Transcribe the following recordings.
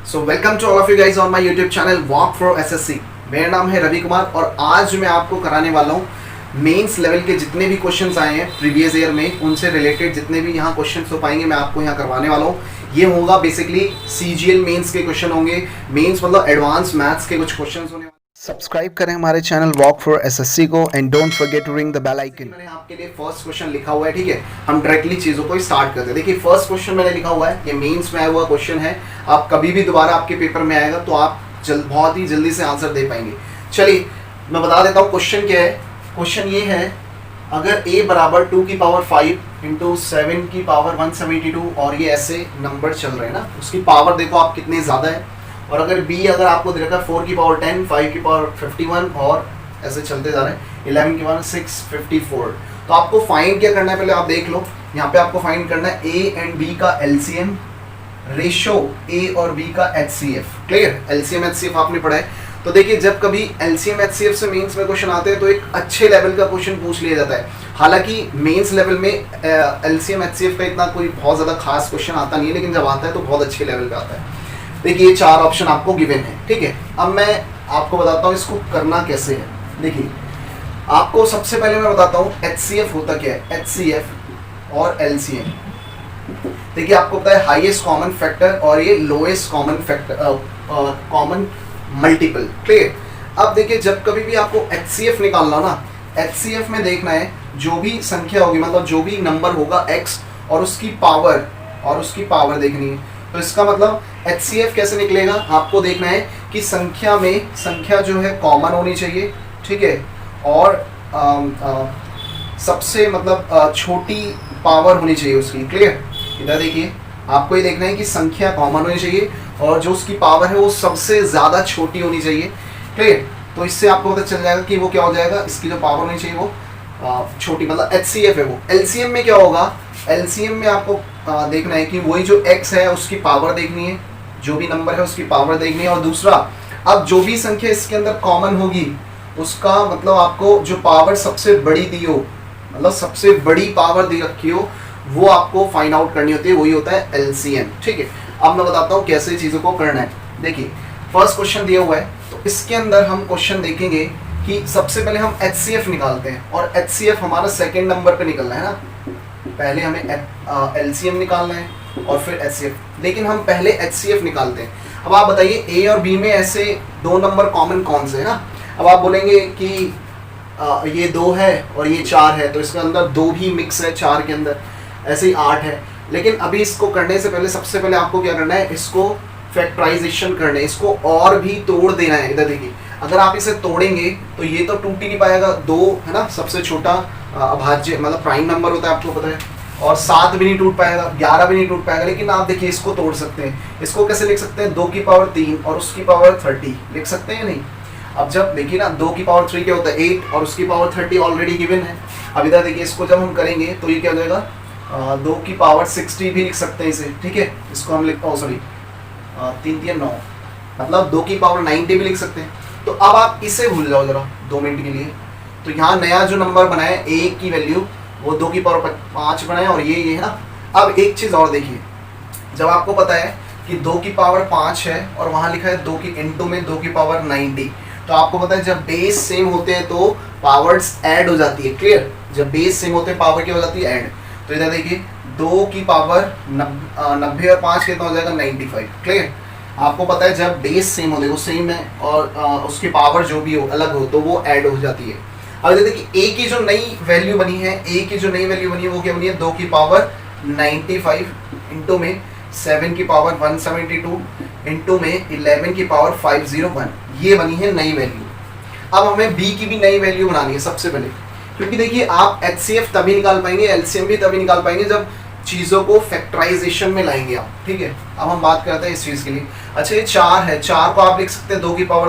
So welcome to all of you guys on my YouTube channel walk for SSC. मेरा नाम है रवि कुमार और आज मैं आपको कराने वाला हूँ मेंस लेवल के जितने भी क्वेश्चंस आए हैं प्रीवियस ईयर में, उनसे रिलेटेड जितने भी यहाँ क्वेश्चंस हो पाएंगे मैं आपको यहाँ करवाने वाला हूँ। ये होगा बेसिकली सीजीएल मेंस के क्वेश्चन होंगे। मेंस मतलब एडवांस मैथ्स के कुछ क्वेश्चंस होने। सब्सक्राइब करें हमारे चैनल वॉक फॉर एसएससी को and don't forget to ring the bell icon. मैंने आपके लिए फर्स्ट क्वेश्चन लिखा हुआ है, ठीक है। हम डायरेक्टली चीज़ों को स्टार्ट करते हैं। देखिए फर्स्ट क्वेश्चन मैंने लिखा हुआ है, ये मेंस में आया हुआ क्वेश्चन है। आप कभी भी दोबारा आपके पेपर में आएगा तो आप बहुत ही जल्दी से आंसर दे पाएंगे। चलिए मैं बता देता हूँ क्वेश्चन क्या है। क्वेश्चन ये है, अगर a बराबर 2 की पावर 5 इंटू 7 की पावर 172 और ये ऐसे नंबर चल रहे हैं ना, उसकी पावर देखो आप कितनी ज़्यादा है। और अगर b अगर आपको दे रखा है 4 की पावर 10, 5 की पावर 51 और ऐसे चलते जा रहे हैं 11 की पावर 654, तो आपको फाइंड क्या करना है पहले आप देख लो। यहाँ पे आपको फाइंड करना है a एंड b का एलसीएम, रेशो a और b का एचसीएफ। क्लियर, एलसीएम एचसीएफ आपने पढ़ा है। तो देखिए जब कभी एलसीएम एचसीएफ से मेंस में क्वेश्चन आते हैं तो एक अच्छे लेवल का क्वेश्चन पूछ लिया जाता है। हालांकि मेंस लेवल में एलसीएम एचसीएफ का इतना कोई बहुत ज़्यादा खास क्वेश्चन आता नहीं है, लेकिन जब आता है तो बहुत अच्छे लेवल का आता है। देखिए ये 4 ऑप्शन आपको गिवन है, ठीक है। अब मैं आपको बताता हूँ इसको करना कैसे है। देखिए आपको सबसे पहले मैं बताता हूँ एचसीएफ होता क्या है, एचसीएफ और एलसीएम। देखिए आपको पता है हाईएस्ट कॉमन फैक्टर और ये lowest common factor, common multiple. Clear. अब देखिए जब कभी भी आपको एचसीएफ निकालना ना, एचसीएफ में देखना है जो भी संख्या होगी, मतलब जो भी नंबर होगा x और उसकी पावर देखनी है। तो इसका मतलब एचसीएफ कैसे निकलेगा, आपको देखना है कि संख्या जो है कॉमन होनी चाहिए, ठीक है। और सबसे मतलब छोटी पावर होनी चाहिए उसकी। क्लियर। इधर देखिए आपको ये देखना है कि संख्या कॉमन होनी चाहिए और जो उसकी पावर है वो सबसे ज़्यादा छोटी होनी चाहिए। क्लियर। तो इससे आपको पता चल जाएगा कि वो क्या हो जाएगा, इसकी जो पावर होनी चाहिए वो छोटी, मतलब एचसीएफ है वो। एलसीएम में क्या होगा, एलसीएम में आपको देखना है कि वही जो x है उसकी पावर देखनी है, जो भी नंबर है उसकी पावर देखनी है। और दूसरा, अब जो भी संख्या इसके अंदर कॉमन होगी उसका मतलब आपको जो पावर सबसे बड़ी दी हो, मतलब सबसे बड़ी पावर दी रखी हो, वो आपको फाइंड आउट करनी होती है, वही होता है एलसीएम, ठीक है। अब मैं बताता हूँ कैसे चीज़ों को करना है। देखिए फर्स्ट क्वेश्चन दिया हुआ है, तो इसके अंदर हम क्वेश्चन देखेंगे कि सबसे पहले हम एचसीएफ निकालते हैं और एचसीएफ हमारा सेकेंड नंबर पे निकलना है ना। पहले हमें एलसीएम निकालना है और फिर एचसीएफ, लेकिन हम पहले एचसीएफ निकालते हैं। अब आप बताइए ए और बी में ऐसे 2 नंबर कॉमन कौन से है ना। अब आप बोलेंगे कि ये 2 है और ये 4 है, तो इसके अंदर 2 भी मिक्स है 4 के अंदर, ऐसे ही 8 है। लेकिन अभी इसको करने से पहले सबसे पहले आपको क्या करना है, इसको फैक्टराइजेशन करना है, इसको और भी तोड़ देना है। इधर देखिए अगर आप इसे तोड़ेंगे तो ये तो टूट ही नहीं पाएगा, 2 है ना सबसे छोटा अभाज्य मतलब प्राइम नंबर होता है, आपको पता है। और 7 भी नहीं टूट पाएगा, 11 भी नहीं टूट पाएगा। लेकिन आप देखिए इसको तोड़ सकते हैं। इसको कैसे लिख सकते हैं, 2 की पावर 3 और उसकी पावर 30 लिख सकते हैं नहीं। अब जब देखिए ना 2 की पावर 3 क्या होता है 8 और उसकी पावर 30 ऑलरेडी गिवन है। अब इधर देखिए इसको जब हम करेंगे तो ये क्या हो जाएगा, 2 की पावर 60 भी लिख सकते हैं इसे, ठीक है। इसको हम लिख 3 3 9 मतलब 2 की पावर 90 भी लिख सकते हैं। तो अब आप इसे भूल जाओ जरा 2 मिनट के लिए। तो यहाँ नया जो नंबर बना है a की वैल्यू वो 2 की पावर 5 बनाए और ये है ना। अब एक चीज़ और देखिए, जब आपको पता है कि 2 की पावर 5 है और वहाँ लिखा है 2 की इंटू में 2 की पावर 90, तो आपको पता है जब बेस सेम होते हैं तो पावर्स ऐड हो जाती है। क्लियर। जब बेस सेम होते हैं पावर क्या हो जाती है, ऐड। तो इधर देखिए 2 की पावर 90 और 5 कितना हो जाएगा 95। क्लियर। आपको पता है जब बेस सेम हो, देखो सेम है और उसकी पावर जो भी हो अलग हो तो वो ऐड हो जाती है। अब देखिए a की जो नई वैल्यू बनी है, वो क्या बनी है, 2 की पावर 95 इंटू में 7 की पावर 172 इंटू में 11 की पावर 501, ये बनी है नई वैल्यू। अब हमें b की भी नई वैल्यू बनानी है सबसे पहले, क्योंकि देखिए आप एचसीएफ तभी निकाल पाएंगे, एलसीएम भी तभी निकाल पाएंगे जब चीज़ों को फैक्टराइजेशन में लाएंगे आप, ठीक है। अब हम बात करते हैं इस चीज़ के लिए। अच्छा ये 4 है, 4 को आप लिख सकते हैं 2 की पावर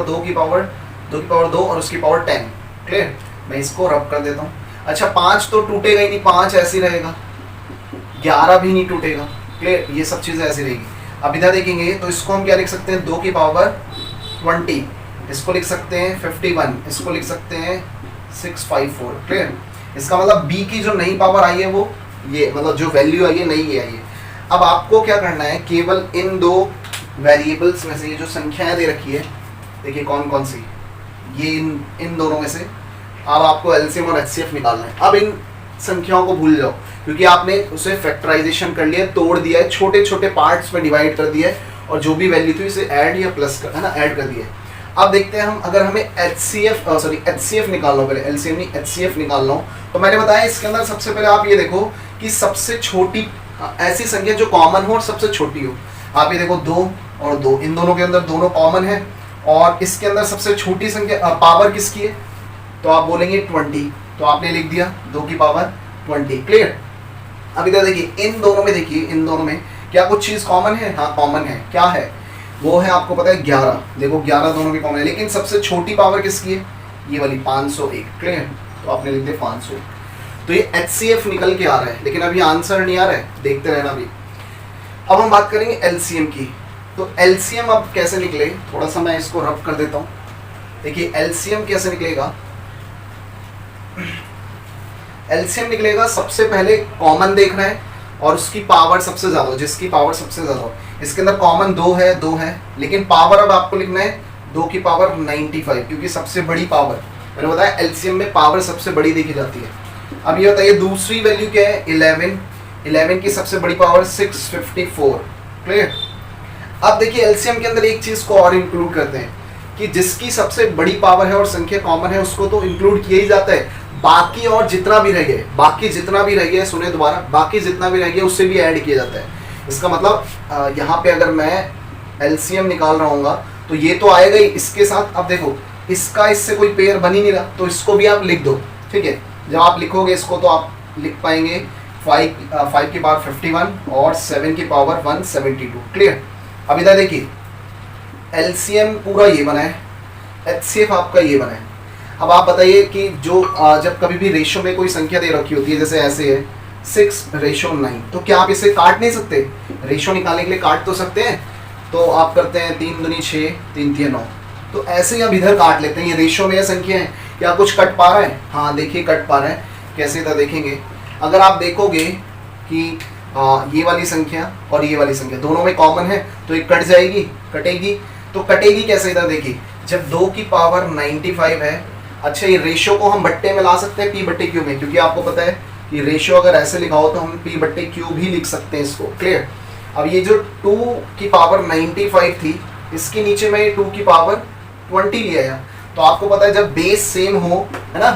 2 और उसकी पावर 10। क्लियर। मैं इसको रब कर देता हूँ। अच्छा 5 तो टूटेगा ही नहीं, 5 ऐसे ही रहेगा, 11 भी नहीं टूटेगा। क्लियर। ये सब चीज़ें ऐसी रहेगी। अब इधर देखेंगे तो इसको हम क्या लिख सकते हैं, 2 की पावर 20, इसको लिख सकते हैं 51, इसको लिख सकते हैं 654। क्लियर। इसका मतलब b की जो नई पावर आई है वो ये, मतलब जो वैल्यू आई है नई ये आई है। अब आपको क्या करना है, केवल इन 2 वेरिएबल्स में से ये जो संख्याएं दे रखी है, देखिए कौन कौन सी, ये इन दोनों में से अब आपको एलसीएम और एचसीएफ निकालना है। अब इन संख्याओं को भूल जाओ क्योंकि आपने उसे फैक्टराइजेशन कर लिया, तोड़ दिया है, छोटे छोटे पार्ट्स में डिवाइड कर दिया है और जो भी वैल्यू थी उसे ऐड या प्लस कर, है ना, ऐड कर दिया है। अब देखते हैं हम, अगर हमें एचसीएफ निकालना हो, पहले एलसीएम नहीं एचसीएफ निकालना हो, तो मैंने बताया इसके अंदर सबसे पहले आप ये देखो कि सबसे छोटी ऐसी संख्या जो कॉमन हो और सबसे छोटी हो। आप ये देखो 2 और 2, इन दोनों के अंदर दोनों कॉमन है और इसके अंदर सबसे छोटी संख्या पावर किसकी है, तो आप बोलेंगे 20, तो आपने लिख दिया 2 की पावर 20। क्लियर। अब इधर देखिए इन दोनों में, देखिए इन दोनों में क्या कुछ चीज कॉमन है, हाँ कॉमन है, क्या है वो है आपको पता है 11। देखो 11 दोनों की कॉमन है, लेकिन सबसे छोटी पावर किसकी है, ये वाली 501। क्लियर, तो आपने लिख दिया 501। तो ये एचसीएफ निकल के आ रहा है, लेकिन अभी आंसर नहीं आ रहा है, देखते रहना अभी। अब हम बात करेंगे एलसीएम की। तो एलसीएम अब कैसे निकले, थोड़ा सा मैं इसको रब कर देता हूँ। देखिए एलसीएम कैसे निकलेगा, एलसीएम निकलेगा सबसे पहले कॉमन देखना है और उसकी पावर सबसे ज्यादा हो, जिसकी पावर सबसे ज्यादा हो। इसके अंदर कॉमन 2 है, लेकिन पावर अब आपको लिखना है 2 की पावर 95, क्योंकि सबसे बड़ी पावर, मैंने बताया एलसीएम में पावर सबसे बड़ी देखी जाती है। अब ये बताइए दूसरी वैल्यू क्या है, 11 की सबसे बड़ी पावर 654। क्लियर। अब देखिए एलसीएम के अंदर एक चीज को और इंक्लूड करते हैं कि जिसकी सबसे बड़ी पावर है और संख्या कॉमन है उसको तो इंक्लूड किया ही जाता है, बाकी और जितना भी रह गया, बाकी जितना भी रह गया, सुने दोबारा, बाकी जितना भी रह गया उससे भी ऐड किया जाता है। इसका मतलब यहाँ पे अगर मैं एलसीएम निकाल रहा हूँगा तो ये तो आएगा ही इसके साथ। अब देखो इसका इससे कोई पेयर बन ही नहीं रहा, तो इसको भी आप लिख दो। ठीक है, जब आप लिखोगे इसको तो आप लिख पाएंगे 5 की पावर 51 और 7 की पावर 172। क्लियर। अब इधर देखिए एलसीएम पूरा ये बना है, एचसीएफ आपका ये बना है। अब आप बताइए कि जो जब कभी भी रेशो में कोई संख्या दे रखी होती है, जैसे ऐसे है 6:9, तो क्या आप इसे काट नहीं सकते, रेशो निकालने के लिए काट तो सकते हैं। तो आप करते हैं 3 दूनी 6, 3 3 9, तो ऐसे ही आप इधर काट लेते हैं। ये रेशो में संख्या है, क्या कुछ कट पा रहा है, हाँ देखिए कट पा रहा है। कैसे इधर देखेंगे, अगर आप देखोगे कि ये वाली संख्या और ये वाली संख्या दोनों में कॉमन है तो ये कट जाएगी, कटेगी। तो कटेगी कैसे, इधर देखिए जब 2 की पावर 95 है। अच्छा, ये रेशो को हम बट्टे में ला सकते हैं P/Q में, क्योंकि आपको पता है कि रेशो अगर ऐसे लिखा हो तो हम P/Q भी लिख सकते हैं इसको। क्लियर। अब ये जो 2 की पावर 95 थी, इसके नीचे मैं 2 की पावर 20 ले आया। तो आपको पता है जब बेस सेम हो, है ना,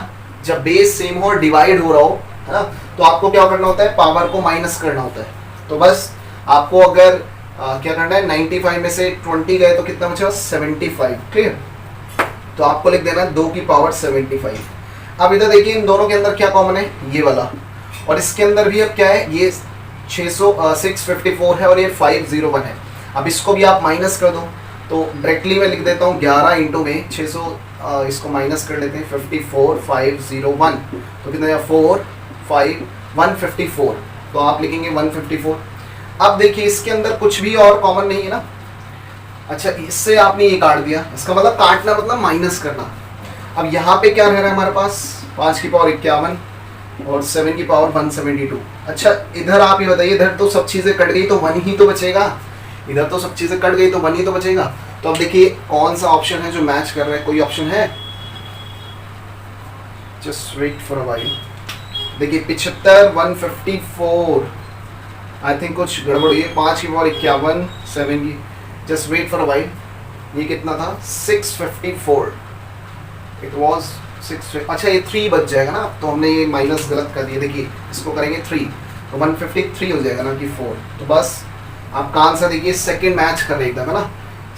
जब बेस सेम हो और डिवाइड हो रहा हो, है ना, तो आपको क्या करना होता है, पावर को माइनस करना होता है। तो बस आपको अगर क्या करना है, 95 में से 20 गए तो कितना बचा, 75। क्लियर। तो आपको लिख देना है 2 की पावर 75। अब इधर देखिए इन दोनों के अंदर क्या कॉमन है, ये वाला, और इसके अंदर भी अब क्या है, ये 654 है और ये 501 है। अब इसको भी आप माइनस कर दो, तो डायरेक्टली मैं लिख देता हूँ 11 इंटू में 600, इसको माइनस कर लेते हैं 54 501, तो कितना 4 5 154, तो आप लिखेंगे 154। अब देखिए इसके अंदर कुछ भी और कॉमन नहीं है ना। अच्छा, इससे आपने ये काट दिया, इसका मतलब काटना मतलब माइनस करना। अब यहाँ पे क्या रह रहा है हमारे पास, 5 की पावर 51 और 7 की पावर 172। अच्छा, इधर आप ये बताइए, इधर तो सब चीज़ें कट गई तो 1 ही तो बचेगा, इधर तो सब चीज़ें कट गई तो 1 ही तो बचेगा। तो अब देखिए कौन सा ऑप्शन है जो मैच कर रहा है, कोई ऑप्शन है, just wait for a while. देखिए 75 154, आई थिंक कुछ गड़बड़ हुई है। 5 की पावर 51 7 की, just wait for a while, ये कितना था 654, इट वाज 6। अच्छा, ये 3 बच जाएगा ना, तो हमने ये माइनस गलत कर दिया। देखिए इसको करेंगे 3 तो 153 हो जाएगा ना कि 4। तो बस आपका आंसर देखिए सेकंड मैच कर रहा है एकदम, है ना,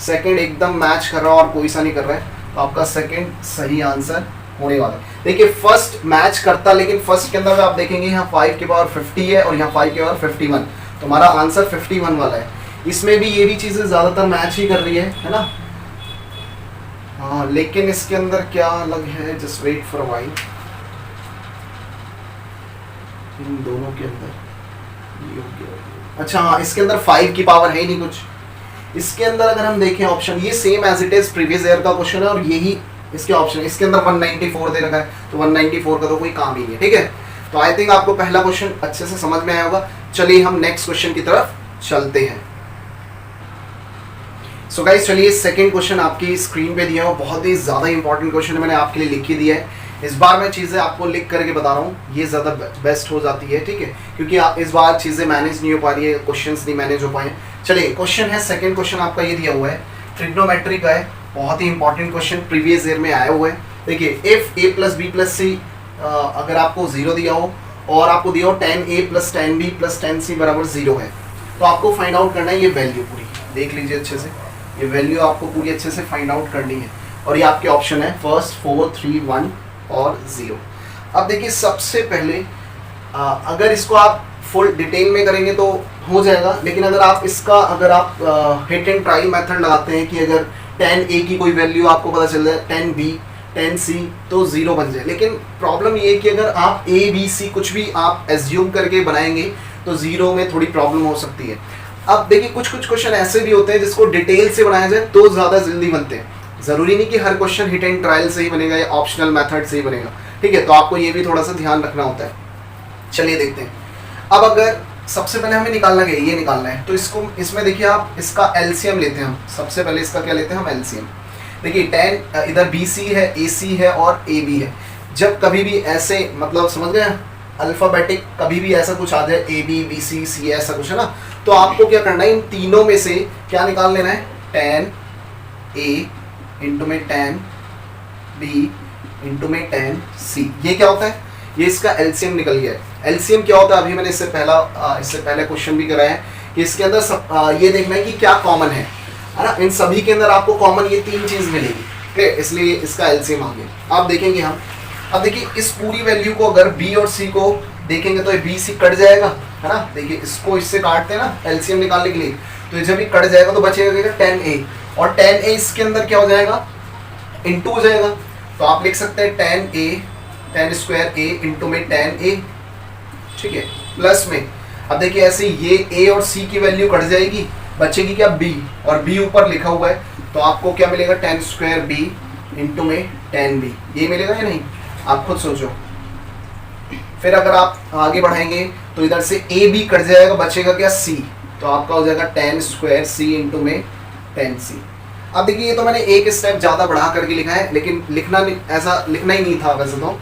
सेकंड एकदम मैच कर रहा है और कोई सा नहीं कर रहा है। तो आपका सेकंड सही आंसर होने वाला है। देखिए फर्स्ट मैच करता, लेकिन फर्स्ट के अंदर आप देखेंगे यहाँ 5 की पावर 50 है और यहाँ 5 की पावर 51, तो हमारा आंसर 51 वाला है। इसमें भी ये भी चीज़ें ज़्यादातर मैच ही कर रही है ना। हाँ, लेकिन इसके अंदर क्या अलग है, just wait for a while. इन दोनों के अंदर अच्छा, हाँ, इसके अंदर 5 की पावर है ही नहीं कुछ। इसके अंदर अगर हम देखें ऑप्शन, ये same as it is previous year का क्वेश्चन है और यही इसके ऑप्शन है। इसके अंदर 194 दे रखा है, तो 194 का तो कोई काम ही नहीं है। ठीक है, तो आई थिंक आपको पहला क्वेश्चन अच्छे से समझ में आया होगा। चलिए हम नेक्स्ट क्वेश्चन की तरफ चलते हैं। सो गाइस चलिए सेकंड क्वेश्चन आपकी स्क्रीन पे दिया है, बहुत ही ज़्यादा इंपॉर्टेंट क्वेश्चन है, मैंने आपके लिए लिख के दिया है। इस बार मैं चीज़ें आपको लिख करके बता रहा हूँ, ये ज़्यादा बेस्ट हो जाती है, ठीक है, क्योंकि इस बार चीज़ें मैनेज नहीं हो पा रही है, क्वेश्चंस नहीं मैनेज हो पाए। चलिए क्वेश्चन है, सेकंड क्वेश्चन आपका ये दिया हुआ है, ट्रिग्नोमेट्री का है, बहुत ही इंपॉर्टेंट क्वेश्चन, प्रीवियस ईयर में आया हुआ है। देखिए if a plus B plus C अगर आपको 0 दिया हो और आपको दिया हो tan a plus tan b plus tan c बराबर 0 है, तो आपको फाइंड आउट करना है ये वैल्यू पूरी, देख लीजिए अच्छे से, ये वैल्यू आपको पूरी अच्छे से फाइंड आउट करनी है। और ये आपके ऑप्शन है 1, 4, 3, 1 और 0। अब देखिए सबसे पहले अगर इसको आप फुल डिटेल में करेंगे तो हो जाएगा, लेकिन अगर आप हिट एंड ट्राई मेथड लगाते हैं कि अगर tan a की कोई वैल्यू आपको पता चल जाए, tan b tan c तो 0 बन जाए। लेकिन प्रॉब्लम ये है कि अगर आप a b c कुछ भी आप एज्यूम करके बनाएंगे तो 0 में थोड़ी प्रॉब्लम हो सकती है। अब देखिए कुछ क्वेश्चन ऐसे भी होते हैं जिसको डिटेल से बनाया जाए तो ज़्यादा जल्दी बनते हैं, ज़रूरी नहीं कि हर क्वेश्चन हिट एंड ट्रायल से ही बनेगा या ऑप्शनल मेथड से ही बनेगा, ठीक है, तो आपको ये भी थोड़ा सा ध्यान रखना होता है। चलिए देखते हैं। अब अगर सबसे पहले हमें निकालना है, ये निकालना है, तो इसमें देखिए आप इसका एलसीएम लेते हैं हम, सबसे पहले इसका क्या लेते हैं हम, एलसीएम। देखिए tan इधर BC है, AC है और AB है। जब कभी भी ऐसे मतलब समझ गए अल्फ़ाबेटिक कभी भी ऐसा कुछ आ जाए AB BC C ऐसा कुछ है ना, तो आपको क्या करना है, इन तीनों में से क्या निकाल लेना है, tan A इंटू में tan B इंटू में tan C। ये क्या होता है, ये इसका एलसीएम निकल गया है। एलसीएम क्या होता है, अभी मैंने इससे पहले क्वेश्चन भी कराया है कि इसके अंदर ये देखना है कि क्या कॉमन है ना, इन सभी के अंदर आपको कॉमन ये 3 चीज मिलेगी, ठीक है, इसलिए इसका एलसीएम आ गया। अब देखेंगे हम, अब देखिए इस पूरी वैल्यू को अगर B और C को देखेंगे तो ये B C कट जाएगा, है ना, देखिए इसको इससे काटते हैं ना एलसीएम निकालने के लिए, तो जब ये कट जाएगा तो बचेगा tan A, और tan A इसके अंदर क्या हो जाएगा, इंटू हो जाएगा, तो आप लिख सकते हैं tan स्क्वायर A इंटू में tan A, ठीक है, प्लस में अब देखिए ऐसे ये A और C की वैल्यू कट जाएगी, बचेगी क्या B, और B ऊपर लिखा हुआ है, तो आपको क्या मिलेगा, tan स्क्वायर B इंटू में tan B, ये मिलेगा या नहीं, आप खुद सोचो। फिर अगर आप आगे बढ़ाएंगे तो इधर से A B कट जाएगा, बचेगा क्या C, तो आपका हो जाएगा tan स्क्वायर C इंटू में tan C। अब देखिए ये तो मैंने एक स्टेप ज़्यादा बढ़ा करके लिखा है, लेकिन ऐसा लिखना ही नहीं था वैसे तो,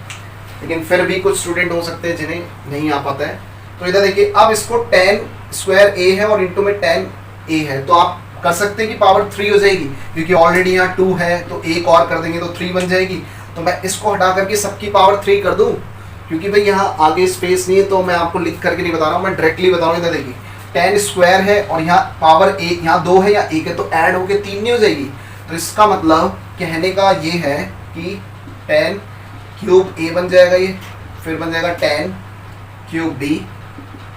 लेकिन फिर भी कुछ स्टूडेंट हो सकते हैं जिन्हें नहीं आ पाता है। तो इधर देखिए अब इसको tan स्क्वायर A है और इंटू में tan A है, तो आप कर सकते हैं कि पावर 3 हो जाएगी, क्योंकि ऑलरेडी यहाँ 2 है, तो एक और कर देंगे तो 3 बन जाएगी। तो मैं इसको हटा करके सबकी पावर 3 कर दूँ, क्योंकि भाई यहाँ आगे स्पेस नहीं है, तो मैं आपको लिख करके नहीं बता रहा हूँ, मैं डायरेक्टली बता रहा हूँ। इधर देखिए tan स्क्वायर है और यहाँ पावर 1, यहाँ 2 है या 1 है, तो ऐड होके 3 नहीं हो जाएगी। तो इसका मतलब कहने का ये है कि tan क्यूब A बन जाएगा ये, फिर बन जाएगा tan क्यूब B,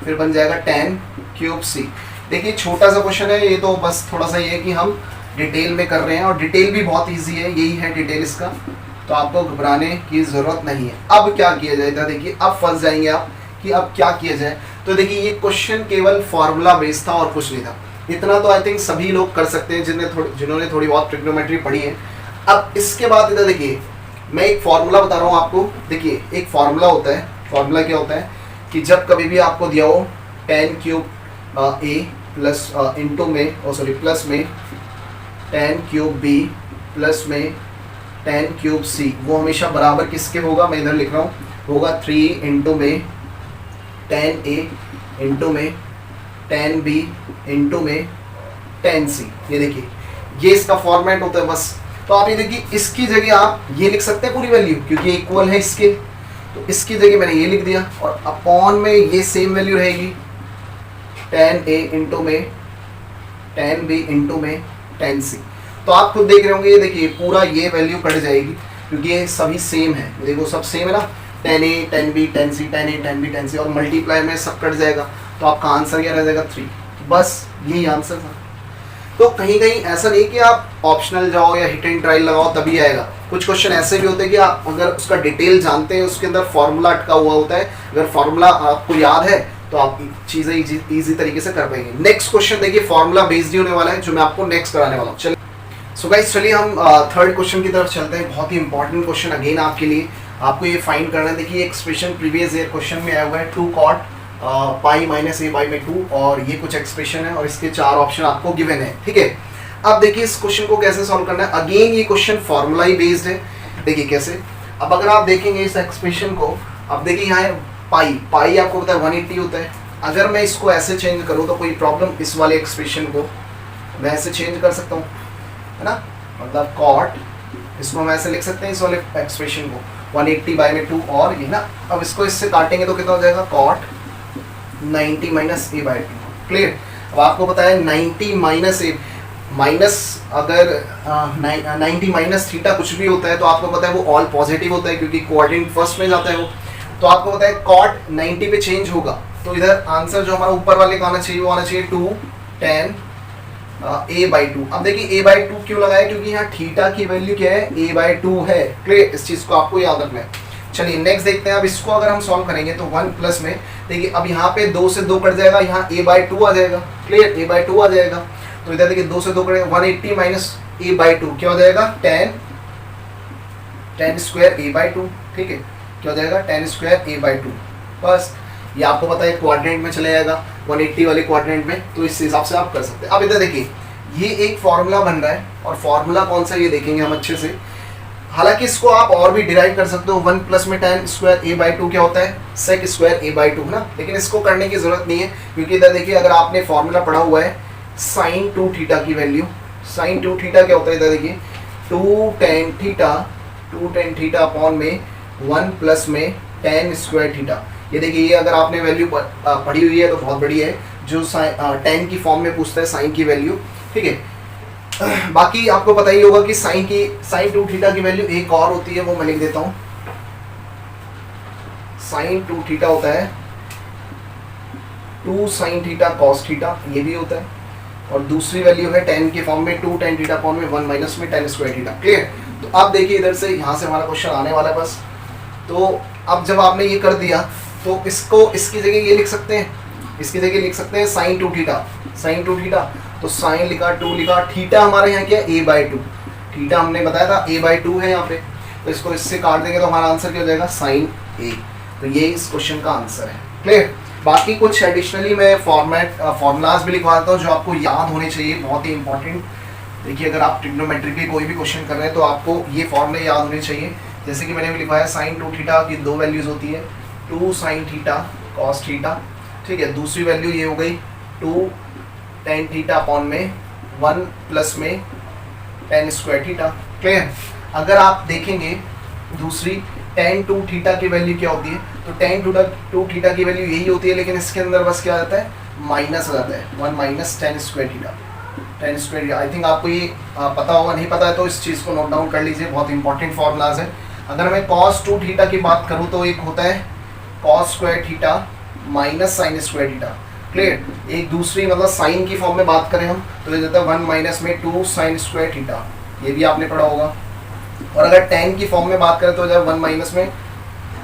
फिर बन जाएगा tan क्यूब C। देखिए छोटा सा क्वेश्चन है ये, तो बस थोड़ा सा ये है कि हम डिटेल में कर रहे हैं, और डिटेल भी बहुत इजी है, यही है डिटेल इसका, तो आपको घबराने की ज़रूरत नहीं है। अब क्या किया जाए, इधर देखिए अब फंस जाएंगे आप कि अब क्या किया जाए। तो देखिए ये क्वेश्चन केवल फार्मूला बेस्ड था और कुछ नहीं था, इतना तो आई थिंक सभी लोग कर सकते हैं जिन्होंने थोड़ी बहुत ट्रिग्नोमेट्री पढ़ी है। अब इसके बाद इधर देखिए मैं एक फार्मूला बता रहा हूँ आपको। देखिए एक फार्मूला होता है, फार्मूला क्या होता है कि जब कभी भी आपको दिया हो tan cube A plus into में प्लस में tan क्यूब B प्लस में tan क्यूब C, वो हमेशा बराबर किसके होगा, मैं इधर लिख रहा हूँ, होगा 3 इंटू में tan A इंटू में tan B इंटू में tan C। ये देखिए ये इसका फॉर्मेट होता है बस। तो आप ये देखिए इसकी जगह आप ये लिख सकते हैं पूरी वैल्यू, क्योंकि इक्वल है इसके, तो इसकी जगह मैंने ये लिख दिया, और अपॉन में ये सेम वैल्यू रहेगी tan A इंटू में tan B इंटू में tan C। तो आप खुद देख रहे होंगे, ये देखिए पूरा ये वैल्यू कट जाएगी, क्योंकि ये सभी सेम है, देखो सब सेम है ना, tan A tan B tan C tan A tan B tan C, और मल्टीप्लाई में सब कट जाएगा, तो आपका आंसर क्या रह जाएगा 3, बस यही आंसर था। तो कहीं कहीं ऐसा नहीं कि आप ऑप्शनल जाओ या हिट एंड ट्रायल लगाओ तभी आएगा, कुछ क्वेश्चन ऐसे भी होते हैं कि आप अगर उसका डिटेल जानते हैं, उसके अंदर फॉर्मूला अटका हुआ होता है, अगर फॉर्मूला आपको याद है तो आप चीज़ें इजी तरीके से कर पाएंगे। नेक्स्ट क्वेश्चन देखिए फॉर्मूला बेस्ड ही होने वाला है, जो मैं आपको नेक्स्ट कराने वाला हूँ। चलिए सो गाइस चलिए हम थर्ड क्वेश्चन की तरफ चलते हैं। बहुत ही इंपॉर्टेंट क्वेश्चन अगेन आपके लिए, आपको ये फाइंड करना है। देखिए एक्सप्रेशन प्रीवियस ईयर क्वेश्चन में आया हुआ है 2 cot पाई माइनस a पाई में 2, और ये कुछ एक्सप्रेशन है और इसके 4 ऑप्शन आपको गिवन है, ठीक है। अब देखिए इस क्वेश्चन को कैसे सॉल्व करना है। अगेन ये क्वेश्चन फॉर्मूला ही बेस्ड है। देखिए कैसे, अब अगर आप देखेंगे इस एक्सप्रेशन को, अब देखिए यहाँ है पाई आपको पता है 180 होता है। अगर मैं इसको ऐसे चेंज करूँ तो कोई प्रॉब्लम, इस वाले एक्सप्रेशन को मैं ऐसे चेंज कर सकता हूँ, है ना, मतलब कॉट, इसको हम ऐसे लिख सकते हैं इस वाले एक्सप्रेशन को 180/2 और ये ना, अब इसको इससे काटेंगे तो कितना हो जाएगा, कॉट 90 माइनस a/2। क्लियर। अब आपको पता है 90 माइनस ए माइनस, अगर 90 माइनस थीटा कुछ भी होता है तो आपको पता है वो ऑल पॉजिटिव होता है क्योंकि कोऑर्डिनेट फर्स्ट में जाता है वो। तो आपको पता है कॉट 90 पे चेंज होगा, तो इधर आंसर जो हमारा ऊपर वाले का आना चाहिए वो आना चाहिए 2tan a/2। अब देखिए a/2 क्यों लगाया, क्योंकि यहाँ थीटा की वैल्यू क्या है, a/2 है। क्लियर, इस चीज को आपको याद रखना है। चलिए नेक्स्ट देखते हैं। अब इसको अगर हम सॉल्व करेंगे तो 1 प्लस में देखिए, अब यहाँ पे 2 से 2 कट जाएगा, यहाँ a/2 आ जाएगा। क्लियर, a/2 आ जाएगा, तो इधर देखिए 2 से 2 कटेगा, 180 माइनस a/2 क्या हो जाएगा, tan स्क्वायर a/2। ठीक है, क्या हो जाएगा, tan स्क्वायर a/2। बस ये आपको पता है क्वाड्रेंट में चले जाएगा, 180 वाले क्वाड्रेंट में, तो इस हिसाब से आप कर सकते हैं। अब इधर देखिए ये एक फॉर्मूला बन रहा है, और फॉर्मूला कौन सा ये देखेंगे हम अच्छे से। हालांकि इसको आप और भी डिराइव कर सकते हो, 1 प्लस में tan स्क्वायर a/2 क्या होता है, sec स्क्वायर a/2 ना, लेकिन इसको करने की जरूरत नहीं है क्योंकि इधर देखिए अगर आपने फॉर्मूला पढ़ा हुआ है sin 2 थीटा की वैल्यू, sin 2 थीटा क्या होता है, इधर देखिए 2 tan थीटा अपॉन में 1 प्लस में tan स्क्वायर थीटा। ये देखिए, ये अगर आपने वैल्यू पढ़ी हुई है तो बहुत बढ़िया है, जो tan की फॉर्म में पूछता है sin की वैल्यू। ठीक है, बाकी आपको पता ही होगा कि sin 2 थीटा की वैल्यू एक और होती है, वो मैं लिख देता हूँ। sin 2 थीटा होता है 2 sin थीटा cos थीटा, ये भी होता है, और दूसरी वैल्यू है tan के फॉर्म में 2 tan थीटा अपॉन में 1 माइनस में tan स्क्वायर थीटा। क्लियर। तो अब देखिए इधर से यहाँ से हमारा क्वेश्चन आने वाला है बस। तो अब जब आपने ये कर दिया तो इसको इसकी जगह ये लिख सकते हैं, इसकी जगह लिख सकते हैं sin 2 थीटा, sin 2 थीटा, तो sin लिखा, 2 लिखा, थीटा हमारे यहाँ क्या है, a/2, थीटा हमने बताया था a/2 है यहाँ पे, तो इसको इससे काट देंगे तो हमारा आंसर क्या हो जाएगा, sin a। तो ये इस क्वेश्चन का आंसर है। क्लियर। बाकी कुछ एडिशनली मैं फॉर्मूलाज भी लिखवा देता हूँ जो आपको याद होने चाहिए, बहुत ही इंपॉर्टेंट। देखिए अगर आप ट्रिग्नोमेट्री के कोई भी क्वेश्चन कर रहे हैं तो आपको ये फॉर्मूले याद होने चाहिए। जैसे कि मैंने भी लिखवाया sin 2 थीटा की 2 वैल्यूज होती है, 2 sin थीटा cos थीटा। ठीक है, दूसरी वैल्यू ये हो गई 2 tan थीटा अपॉन में 1 प्लस में tan स्क्वायर थीटा। क्लियर। अगर आप देखेंगे दूसरी tan 2 थीटा की वैल्यू क्या होती है, तो tan 2 थीटा की वैल्यू यही होती है, लेकिन इसके अंदर बस क्या आ जाता है, माइनस आ जाता है, 1 minus tan square theta, tan square. I think आपको ये पता होगा, नहीं पता है तो इस चीज़ को नोट डाउन कर लीजिए, बहुत इंपॉर्टेंट फॉर्मूलाज है। अगर मैं cos 2 थीटा की बात करूँ तो एक होता है cos square theta minus sin square theta. Clear. एक दूसरी मतलब साइन की फॉर्म में बात करें हम तो ये देता है 1 माइनस में 2 sin स्क्वायर थीटा, ये भी आपने पढ़ा होगा। और अगर tan की फॉर्म में बात करें तो जब 1 माइनस में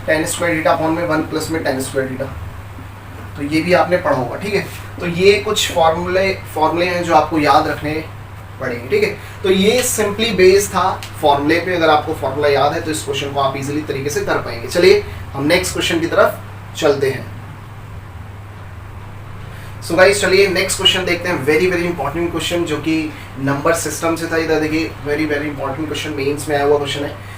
tan स्क्वायर थीटा अपॉन में 1 प्लस में tan स्क्वायर थीटा, तो ये भी आपने पढ़ा होगा। ठीक है, तो ये कुछ फॉर्मूले हैं जो आपको याद रखने पड़ेंगे। ठीक है, तो ये सिंपली बेस था फॉर्मूले पे। अगर आपको फॉर्मूला याद है तो इस क्वेश्चन को आप इजीली तरीके से कर पाएंगे। चलिए हम नेक्स्ट क्वेश्चन की तरफ चलते हैं। सो गाइस चलिए नेक्स्ट क्वेश्चन देखते हैं। वेरी वेरी इंपॉर्टेंट क्वेश्चन जो कि नंबर सिस्टम से था। इधर देखिए very very important question, mains में आया हुआ क्वेश्चन है।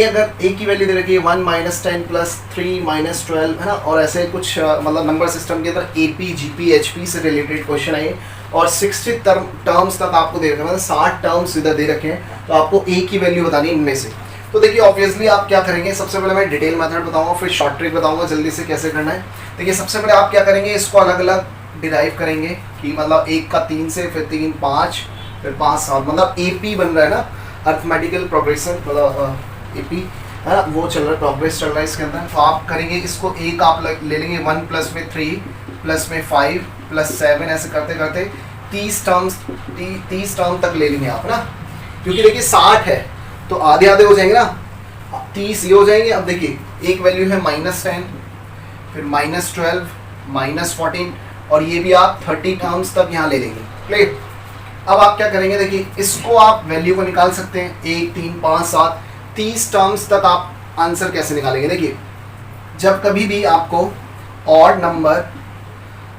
अगर ए की वैल्यू दे रखी है 1 माइनस 10 प्लस 3 माइनस 12, है ना, और ऐसे कुछ मतलब नंबर सिस्टम के अंदर AP GP HP से रिलेटेड क्वेश्चन आए और 60 टर्म्स तक आपको दे रखे हैं, मतलब 60 टर्म्स इधर दे रखे हैं, तो आपको ए की वैल्यू बतानी है इनमें से। तो देखिए ऑब्वियसली आप क्या करेंगे, सबसे पहले मैं डिटेल मेथड बताऊंगा, फिर शॉर्ट ट्रिक बताऊंगा जल्दी से कैसे करना है। देखिए सबसे पहले आप क्या करेंगे, इसको अलग अलग डिराइव करेंगे कि मतलब 1 का 3 से, फिर 3 5, फिर 5 7, मतलब AP बन रहा है ना, अर्थमेटिकल प्रोग्रेशन, मतलब AP है ना, वो चल रहा है, प्रोग्रेस चल रहा है इसके अंदर। तो आप करेंगे इसको एक आप ले लेंगे 1 प्लस में 3 प्लस में 5 प्लस 7, ऐसे करते करते 30 टर्म तक ले लेंगे आप ना, क्योंकि देखिए 60 है तो आधे आधे हो जाएंगे ना, 30 ये हो जाएंगे। अब देखिए एक वैल्यू है -10, फिर -12, -14, और ये भी आप 30 टर्म्स तक यहाँ ले लेंगे। क्लियर। अब आप क्या करेंगे, देखिए इसको आप वैल्यू को निकाल सकते हैं, 1 3 5 7 30 टर्म्स तक आप आंसर कैसे निकालेंगे। देखिए जब कभी भी आपको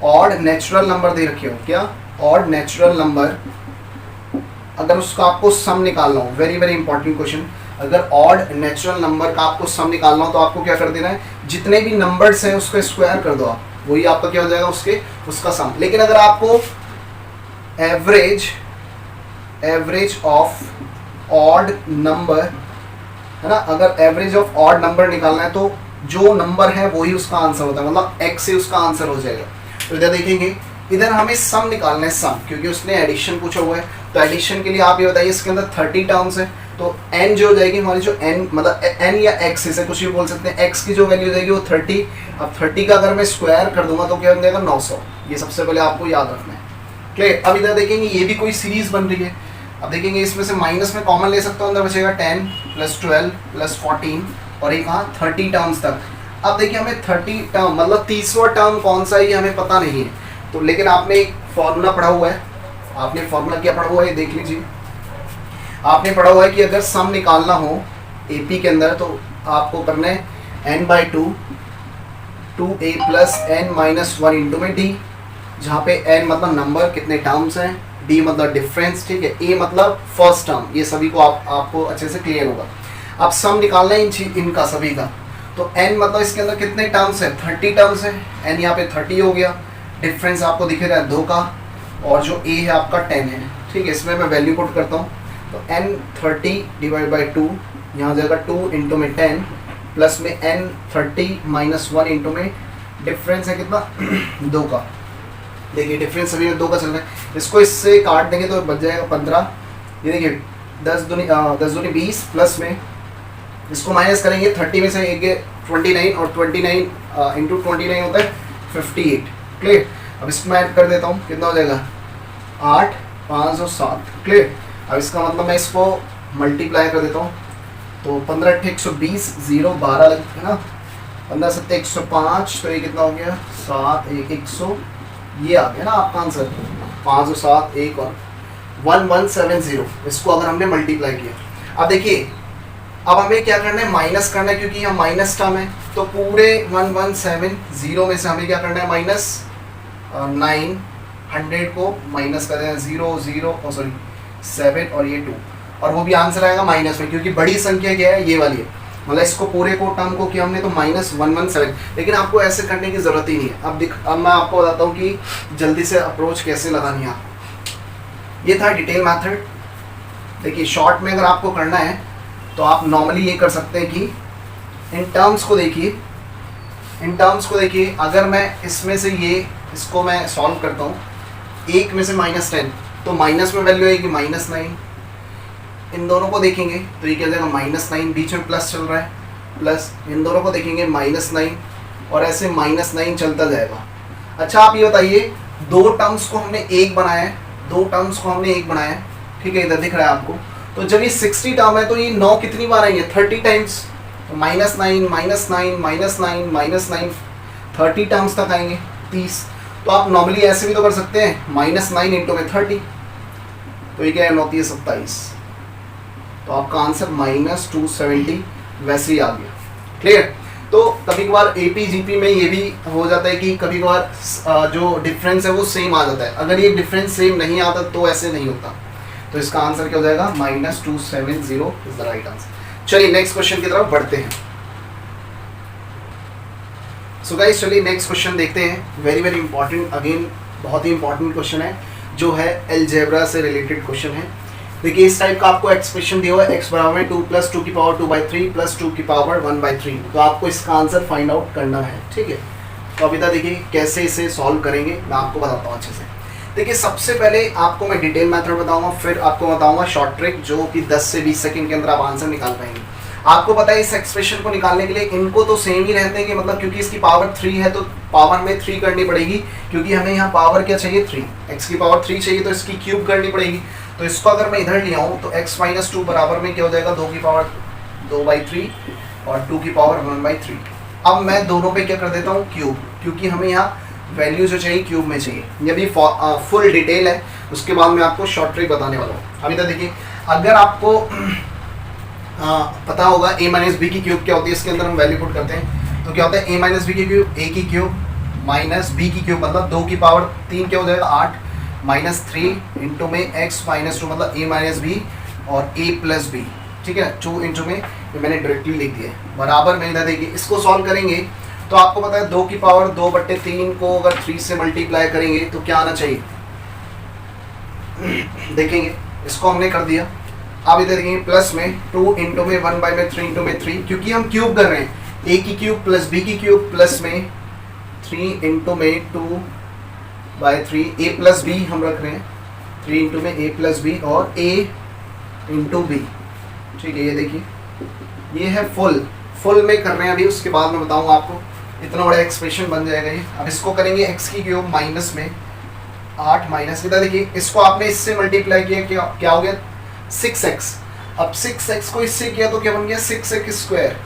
ऑड नेचुरल नंबर दे रखे हो, क्या ऑड नेचुरल नंबर अगर उसका आपको सम निकालना हो, वेरी वेरी इंपॉर्टेंट क्वेश्चन, अगर ऑड नेचुरल नंबर का आपको सम निकालना हो तो आपको क्या कर देना है, जितने भी नंबर्स हैं उसको स्क्वायर कर दो आप, वही आपका क्या हो जाएगा उसका सम। लेकिन अगर आपको एवरेज ऑफ ऑड नंबर है ना, अगर एवरेज ऑफ ऑड नंबर निकालना है तो जो नंबर है वही उसका आंसर होता है, मतलब x से उसका आंसर हो जाएगा। तो इधर देखेंगे, इधर हमें सम निकालना है, सम, क्योंकि उसने एडिशन पूछा हुआ है। तो एडिशन के लिए आप ये बताइए, इसके अंदर 30 टर्म्स है, तो n जो हो जाएगी हमारी, जो n मतलब n या x इसे कुछ भी बोल सकते हैं, x की जो वैल्यू हो जाएगी वो 30। अब 30 का अगर मैं स्क्वायर कर दूंगा तो क्या हो जाएगा 900। ये सबसे पहले आपको याद रखना है। क्लियर। अब इधर देखेंगे, ये भी कोई सीरीज बन रही है। अब देखेंगे इसमें से माइनस में कॉमन ले सकता हूँ, अंदर बचेगा 10 + 12 + 14 और एक हाँ 30 टर्म्स तक। अब देखिए हमें 30 टर्म मतलब 30वां टर्म कौन सा है ये हमें पता नहीं है, तो लेकिन आपने एक फॉर्मूला पढ़ा हुआ है, आपने फॉर्मूला क्या पढ़ा हुआ है देख लीजिए। आपने पढ़ा हुआ है कि अगर सम निकालना हो एपी के अंदर तो आपको करना है n/2 2a + n-1 इंटू में d, जहाँ पे n मतलब नंबर कितने टर्म्स हैं, d मतलब डिफरेंस, ठीक है, a मतलब फर्स्ट टर्म। ये सभी को आपको अच्छे से क्लियर होगा। अब सम निकालना है इनका सभी का, तो n मतलब इसके अंदर कितने टर्म्स हैं, 30 टर्म्स हैं, n यहाँ पे 30 हो गया, डिफरेंस आपको दिख रहा है 2 का, और जो a है आपका 10 है, ठीक है। इसमें मैं वैल्यू पुट करता हूँ, तो n 30 / 2 यहाँ जाएगा 2 इंटू में 10 प्लस में n 30 - 1 इंटू में डिफरेंस है कितना 2 का। देखिए डिफरेंस सभी में 2 का चल रहा है, इसको इससे काट देंगे तो बच जाएगा 15। ये देखिए 10 दूनी 20 प्लस में इसको माइनस करेंगे, 30 में से एक 29 और 29 इंटू 29 होता है 58। क्लियर। अब इसको मैं ऐड कर देता हूँ, कितना हो जाएगा 8 5 और 7। क्लियर। अब इसका मतलब मैं इसको मल्टीप्लाई कर देता हूँ, तो 15 × 120 0 12 है ना, 15 × 7 105, तो ये कितना हो गया 7 1 100, ये आ गया ना आपका आंसर, 5 और 7 1 और 1170। इसको अगर हमने मल्टीप्लाई किया, अब देखिए अब हमें क्या करना है, माइनस करना है, क्योंकि यहाँ माइनस टर्म है, तो पूरे 1170 में से हमें क्या करना है -900 को माइनस कर देना, 0 0 और सॉरी 7 और ये 2, और वो भी आंसर आएगा माइनस में, क्योंकि बड़ी संख्या क्या है ये वाली है, मतलब इसको पूरे को टर्म को किया हमने तो -117। लेकिन आपको ऐसे करने की ज़रूरत ही नहीं है। अब मैं आपको बताता हूँ कि जल्दी से अप्रोच कैसे लगानी है आपको। ये था डिटेल मेथड। देखिए शॉर्ट में अगर आपको करना है तो आप नॉर्मली ये कर सकते हैं कि इन टर्म्स को देखिए, अगर मैं इसमें से इसको मैं सॉल्व करता हूँ, 1 में से -10, तो माइनस में वैल्यू आएगी -9। इन दोनों को देखेंगे तो ये क्या हो जाएगा -9, बीच में प्लस चल रहा है, प्लस इन दोनों को देखेंगे -9, और ऐसे -9 चलता जाएगा। अच्छा आप ये बताइए, 2 टर्म्स को हमने 1 बनाया है, ठीक है, इधर दिख रहा है आपको। तो जब ये 60 टर्म है तो ये 9 कितनी बार आएंगे 30 टाइम्स, तो -9 -9 -9 30 टर्म्स तक आएंगे 30। तो आप नॉर्मली ऐसे भी तो कर सकते हैं, -9 इंटू में 30, तो ये क्या है 9 × 27, तो आपका आंसर -270 वैसे ही आ गया। क्लियर। तो कभी कभार एपी जीपी में ये भी हो जाता है कि कभी कभार जो डिफरेंस है वो सेम आ जाता है, अगर ये डिफरेंस सेम नहीं आता तो ऐसे नहीं होता। तो इसका आंसर क्या हो जाएगा -270 इज द राइट आंसर। चलिए नेक्स्ट क्वेश्चन की तरफ बढ़ते हैं। सो गाइस चलिए नेक्स्ट क्वेश्चन देखते हैं। वेरी वेरी इंपॉर्टेंट, अगेन बहुत ही इंपॉर्टेंट क्वेश्चन है, जो है अलजेब्रा से रिलेटेड क्वेश्चन है। देखिए इस टाइप का आपको एक्सप्रेशन दिया हुआ है, x बराबर 2 + 2 की पावर 2/3 + 2 की पावर 1/3, तो आपको इसका आंसर फाइंड आउट करना है। ठीक है, तो अभी तक देखिए कैसे इसे सॉल्व करेंगे, मैं आपको बताता हूँ अच्छे से। देखिए सबसे पहले आपको मैं डिटेल मेथड बताऊंगा, फिर आपको बताऊंगा शॉर्ट ट्रिक, जो कि 10 से 20 सेकंड के अंदर आप आंसर निकाल पाएंगे। आपको पता है इस एक्सप्रेशन को निकालने के लिए इनको तो सेम ही रहते हैं कि मतलब क्योंकि इसकी पावर 3 है तो पावर में 3 करनी पड़ेगी, क्योंकि हमें यहाँ पावर क्या चाहिए 3, x की पावर 3 चाहिए तो इसकी क्यूब करनी पड़ेगी। तो इसको अगर मैं इधर ले आऊँ तो x - 2 बराबर में क्या हो जाएगा 2 की पावर 2/3 और 2 की पावर 1/3। अब मैं दोनों पे क्या कर देता हूँ क्यूब, क्योंकि हमें यहाँ वैल्यू जो चाहिए क्यूब में चाहिए। ये भी फुल डिटेल है, उसके बाद मैं आपको शॉर्ट ट्रिक बताने वाला हूँ। अभी तक देखिए अगर आपको पता होगा a - b की क्यूब क्या होती है, इसके अंदर हम वैल्यू पुट करते हैं तो क्या होता है a - b की क्यूब, a की क्यूब माइनस b की क्यूब मतलब 2 की पावर 3 क्या हो जाएगा 8 -3 इंटू में x माइनस 2 मतलब a माइनस बी और a प्लस बी, ठीक है, 2 इंटू में ये मैंने डायरेक्टली लिख दिया है बराबर में। इधर देखिए इसको सॉल्व करेंगे तो आपको पता है 2 की पावर 2/3 को अगर 3 से मल्टीप्लाई करेंगे तो क्या आना चाहिए, देखेंगे इसको हमने कर दिया। अब इधर देखिए प्लस में 2 इंटू में 1/3 इंटू में 3, क्योंकि हम क्यूब कर रहे हैं, a की क्यूब प्लस b की क्यूब प्लस में 3 इंटू में 2/3 a प्लस b हम रख रहे हैं, 3 इंटू में a प्लस b और a इंटू b, ठीक है। ये देखिए ये है फुल में कर रहे हैं अभी, उसके बाद मैं बताऊंगा आपको। इतना बड़ा एक्सप्रेशन बन जाएगा ये। अब इसको करेंगे x की क्यूब माइनस में 8 माइनस, इधर देखिए इसको आपने इससे मल्टीप्लाई किया, क्या हो गया 6x। अब 6x को इससे किया तो क्या बन गया 6x स्क्वायर।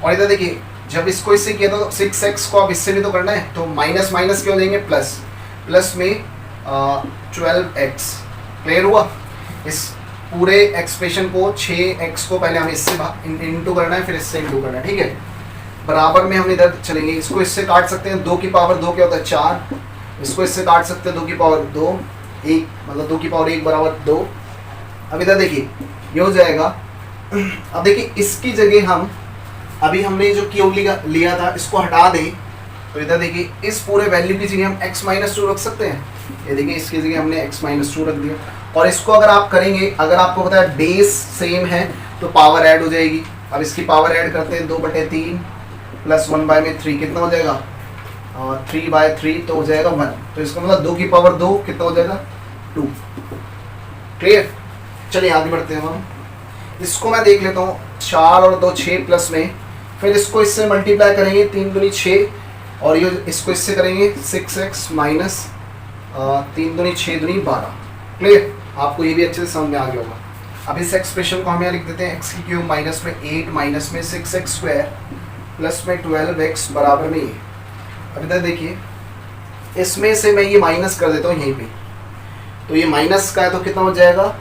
और इधर देखिए जब इसको इससे किया तो 6x को अब इससे भी तो करना है, तो माइनस माइनस क्यों देंगे प्लस में 12x। क्लियर हुआ। इस पूरे एक्सप्रेशन को 6x को पहले हमें इससे इंटू करना है, फिर इससे इंटू करना है, ठीक है। बराबर में हम इधर चलेंगे, इसको इससे काट सकते हैं, 2 की पावर 2 क्या होता है 4, इसको इससे काट सकते हैं 2 की पावर 2 1, मतलब 2 की पावर 1 बराबर 2। अब इधर देखिए ये हो जाएगा। अब देखिए इसकी जगह हम अभी हमने जो क्यूब लिया था इसको हटा दें, तो इधर देखिए इस पूरे वैल्यू की जगह हम x माइनस 2 रख सकते हैं। ये देखिए इसकी जगह हमने x माइनस 2 रख दिया। और इसको अगर आप करेंगे, अगर आपको पता है बेस सेम है तो पावर ऐड हो जाएगी। अब इसकी पावर ऐड करते हैं 2/3 प्लस 1/3 कितना हो जाएगा 3/3 तो हो जाएगा 1। तो इसका मतलब 2 की पावर 2 कितना हो जाएगा 2। क्लियर। चलिए आगे बढ़ते हैं हम। इसको मैं देख लेता हूँ 4 और 2 6 प्लस में, फिर इसको इससे मल्टीप्लाई करेंगे 3 दूनी 6 और ये इसको इससे करेंगे 6x माइनस 3 दूनी 6 दूनी 12। क्लियर। आपको ये भी अच्छे से समझ में आ गया होगा। अब इस एक्सप्रेशन को हम यहाँ लिख देते हैं x की क्यूब माइनस में 8 माइनस में 6x स्क्वायर प्लस में 12x बराबर में ये। अब इधर देखिए इसमें से मैं ये माइनस कर देता हूँ यहीं पे, तो ये माइनस का है तो कितना हो जाएगा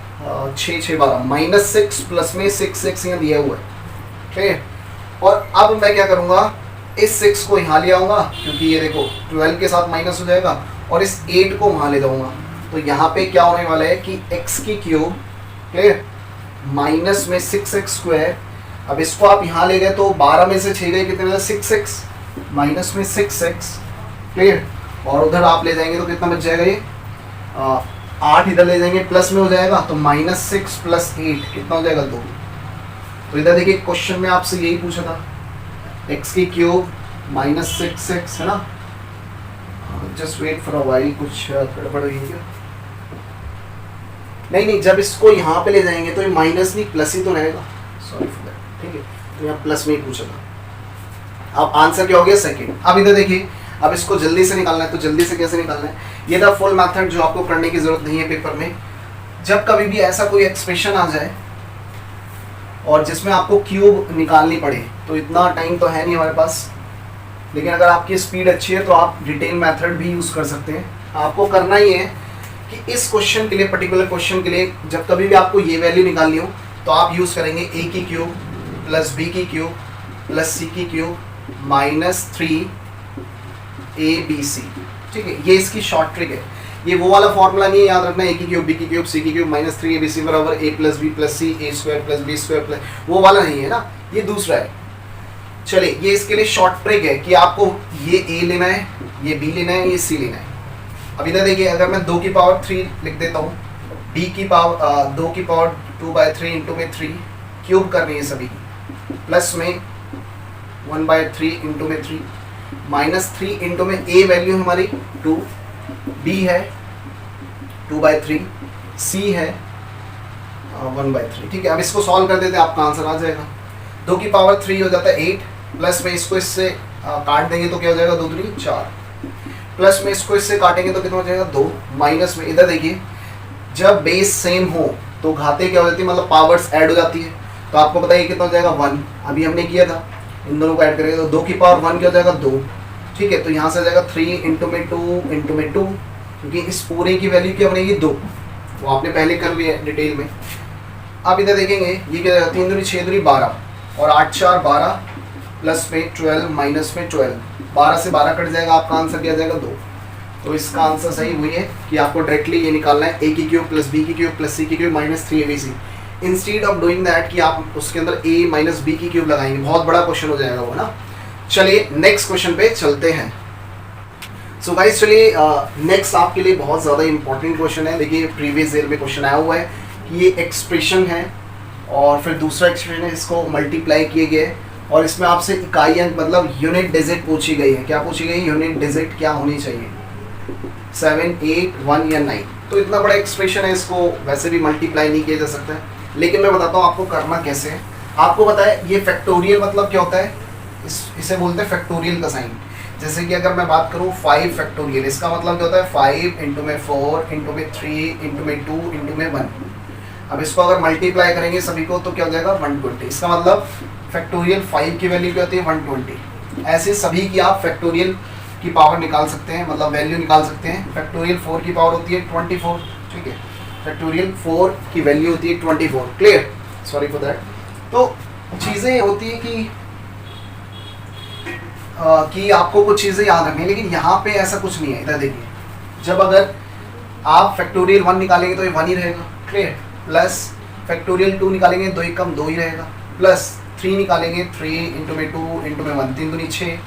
6 6 12 माइनस 6 प्लस में 6x यहाँ दिया हुआ है, ठीक है। और अब मैं क्या करूँगा, इस 6 को यहाँ ले आऊँगा क्योंकि ये देखो 12 के साथ माइनस हो जाएगा, और इस 8 को वहाँ ले जाऊँगा। तो यहाँ पे क्या होने वाला है कि x की क्यूब, क्लियर, माइनस में 6x स्क्वायर। अब इसको आप यहाँ ले गए तो 12 में से 6 गए कितने बचा 6x माइनस में 6x, क्लियर। और उधर आप ले जाएंगे तो कितना बच जाएगा ये 8 इधर ले जाएंगे प्लस में हो जाएगा, तो -6 प्लस 8 कितना हो जाएगा 2। तो इधर देखिए क्वेश्चन में आपसे यही पूछा था, x की क्यूब माइनस 6x है ना। Just wait for a while, कुछ गड़बड़ हुई है क्या? नहीं, जब इसको यहाँ पे ले जाएंगे तो ये माइनस नहीं प्लस ही तो रहेगा, सॉरी फॉर दैट, ठीक है। तो यहाँ प्लस में ही पूछा था। अब आंसर क्या हो गया सेकंड। अब इधर देखिए, अब इसको जल्दी से निकालना है, तो जल्दी से कैसे निकालना है, ये था फुल मेथड जो आपको करने की जरूरत नहीं है पेपर में। जब कभी भी ऐसा कोई एक्सप्रेशन आ जाए और जिसमें आपको क्यूब निकालनी पड़े, तो इतना टाइम तो है नहीं हमारे पास, लेकिन अगर आपकी स्पीड अच्छी है तो आप डिटेल मेथड भी यूज़ कर सकते हैं। आपको करना ही है कि इस क्वेश्चन के लिए, पर्टिकुलर क्वेश्चन के लिए, जब कभी भी आपको ये वैल्यू निकालनी हो तो आप यूज़ करेंगे a की क्यूब प्लस b की क्यूब प्लस c की क्यूब माइनस 3abc, ठीक है। ये इसकी शॉर्ट ट्रिक है। ये वो वाला फॉर्मूला नहीं है, याद रखना, a की क्यूब b की क्यूब c की क्यूब माइनस 3abc बराबर a plus b plus c a square plus b square plus, वो वाला नहीं है ना, ये दूसरा है। चलिए ये इसके लिए शॉर्ट ट्रिक है कि आपको ये a लेना है, ये b लेना है, ये c लेना है। अब इधर देखिए, अगर मैं 2 की पावर 3 लिख देता हूँ, b की पावर 2 की पावर 2/3 इंटू में 3 क्यूब करनी है सभी की, प्लस में 1/3 इंटू में 3 माइनस 3 इंटू में a वैल्यू हमारी 2, b है 2/3, c है 1/3, ठीक है। अब इसको सॉल्व कर देते हैं, आपका आंसर आ जाएगा। 2 की पावर 3 हो जाता है 8, प्लस में इसको इससे काट देंगे तो क्या हो जाएगा 2 3 4, प्लस में इसको इससे काटेंगे तो कितना हो जाएगा 2, माइनस में इधर देखिए जब बेस सेम हो तो घाते क्या हो जाती है, मतलब पावर्स ऐड हो जाती है। तो आपको पता है कितना हो जाएगा 1, अभी हमने किया था, इन दोनों को ऐड करेंगे तो 2 की पावर 1 क्या हो जाएगा 2, ठीक है। तो यहाँ से आ जाएगा 3 इंटू में 2 इंटू में 2, क्योंकि इस पूरे की वैल्यू क्या बनेगी 2, वो आपने पहले कर लिया है डिटेल में। अब इधर देखेंगे ये क्या जाएगा 3 दूनी 6 दूनी 12 और 8 4 12 प्लस में 12 माइनस में 12, 12 से 12 कट जाएगा, आपका आंसर क्या आ जाएगा 2। तो इसका आंसर सही वही है कि आपको डायरेक्टली ये निकालना है a की क्यूब प्लस b की क्यूब प्लस c की cube minus 3abc। Instead of doing that कि आप उसके अंदर a माइनस b की क्यूब लगाएंगे, बहुत बड़ा क्वेश्चन हो जाएगा वो ना। चलिए नेक्स्ट क्वेश्चन पे चलते हैं। सो गाइस चलिए नेक्स्ट आपके लिए बहुत ज़्यादा इंपॉर्टेंट क्वेश्चन है। देखिए प्रीवियस ईयर में क्वेश्चन आया हुआ है कि ये एक्सप्रेशन है और फिर दूसरा एक्सप्रेशन है, इसको मल्टीप्लाई किए गए और इसमें आपसे इकाई अंक मतलब यूनिट डिजिट पूछी गई है। क्या पूछी गई? यूनिट डिजिट क्या होनी चाहिए, 7, 8, 1 या 9। तो इतना बड़ा एक्सप्रेशन है, इसको वैसे भी मल्टीप्लाई नहीं किया जा सकता है, लेकिन मैं बताता हूँ आपको करना कैसे है। आपको पता है ये फैक्टोरियल मतलब क्या होता है, इसे बोलते हैं फैक्टोरियल का साइन। जैसे कि अगर मैं बात करूँ 5 फैक्टोरियल, इसका मतलब क्या होता है 5 इंटू में 4 इंटू में 3 इंटू में 2 इंटू में 1। अब इसको अगर मल्टीप्लाई करेंगे सभी को तो क्या हो जाएगा 120। इसका मतलब फैक्टोरियल 5 की वैल्यू क्या होती है 120। ऐसे सभी की आप फैक्टोरियल की पावर निकाल सकते हैं, मतलब वैल्यू निकाल सकते हैं। फैक्टोरियल 4 की पावर होती है 24, ठीक है। फैक्टोरियल 4 की वैल्यू होती है 24, क्लियर, सॉरी फॉर दैट। तो चीज़ें होती है कि आपको कुछ चीज़ें याद रखनी है, लेकिन यहाँ पे ऐसा कुछ नहीं है। इधर देखिए, जब अगर आप फैक्टोरियल 1 निकालेंगे तो ये 1 ही रहेगा, क्लियर। प्लस फैक्टोरियल 2 निकालेंगे 2 1 2 ही रहेगा। प्लस 3 निकालेंगे 3 इंटू में 2 इंटू में 1, 3 दूनी 6।